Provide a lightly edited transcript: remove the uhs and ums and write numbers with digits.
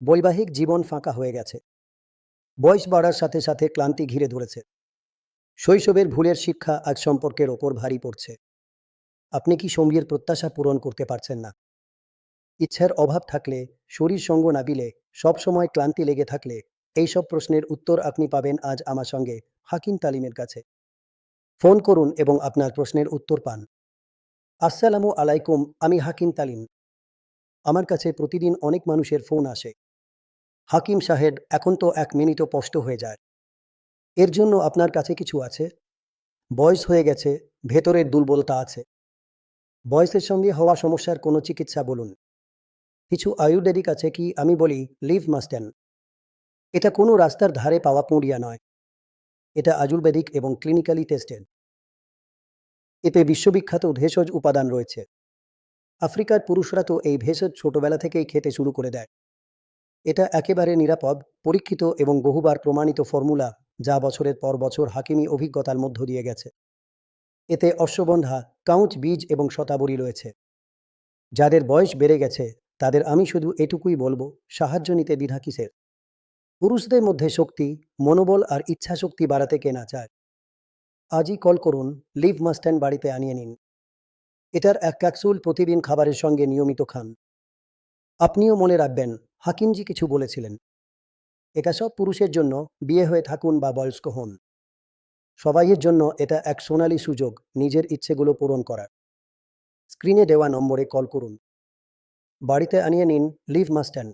বৈবাহিক জীবন ফাঁকা হয়ে গেছে। বয়স বাড়ার সাথে সাথে ক্লান্তি ঘিরে ধরেছে। শৈশবের ভুলের শিক্ষা আজ সম্পর্কের ওপর ভারী পড়ছে। আপনি কি সঙ্গীর প্রত্যাশা পূরণ করতে পারছেন না? ইচ্ছার অভাব থাকলে, শরীর সঙ্গ না দিলে, সবসময় ক্লান্তি লেগে থাকলে, এইসব প্রশ্নের উত্তর আপনি পাবেন আজ আমার সঙ্গে হাকিম তালিমের কাছে। ফোন করুন এবং আপনার প্রশ্নের উত্তর পান। আসসালামু আলাইকুম, আমি হাকিম তালিম। আমার কাছে প্রতিদিন অনেক মানুষের ফোন আসে। হাকিম সাহেব, এখন তো 1 মিনিটও কষ্ট হয়ে যায়। এর জন্য আপনার কাছে কিছু আছে? বয়স হয়ে গেছে, ভেতরের দুর্বলতা আছে। বয়সের সঙ্গে হওয়া সমস্যার কোনো চিকিৎসা বলুন। কিছু আয়ুর্বেদিক আছে কি আমি বলি লিভ মাস্টেন। এটা কোনো রাস্তার ধারে পাওয়া পুঁড়িয়া নয়। এটা আয়ুর্বেদিক এবং ক্লিনিক্যালি টেস্টেড। এতে বিশ্ববিখ্যাত ভেষজ উপাদান রয়েছে। আফ্রিকার পুরুষরা তো এই ভেষজ ছোটবেলা থেকেই খেতে শুরু করে দেয়। এটা একেবারে নিরাপদ, পরীক্ষিত এবং বহুবার প্রমাণিত ফর্মুলা, যা বছরের পর বছর হাকিমি অভিজ্ঞতার মধ্য দিয়ে গেছে। এতে অশ্বগন্ধা, কাউচ বীজ এবং শতাবরী রয়েছে। যাদের বয়স বেড়ে গেছে তাদের আমি শুধু এটুকুই বলবো, সাহায্য নিতে দ্বিধা কিসের? পুরুষদের মধ্যে শক্তি, মনোবল আর ইচ্ছাশক্তি বাড়াতে কে না চায়? আজই কল করুন, লিভ মাস্ট্যান্ড বাড়িতে আনিয়ে নিন। এটার 1 ক্যাপসুল প্রতিদিন খাবারের সঙ্গে নিয়মিত খান। আপনিও মনে রাখবেন, হাকিমজি কিছু বলেছিলেন। এটা সব পুরুষের জন্য, বিয়ে হয়ে থাকুন বা বয়স্ক হন। সবাইয়ের জন্য এটা এক সোনালী সুযোগ নিজের ইচ্ছেগুলো পূরণ করার। স্ক্রিনে দেওয়া নম্বরে কল করুন। বাড়িতে আনিয়ে নিন লিভ মাস্ট্যান্ড।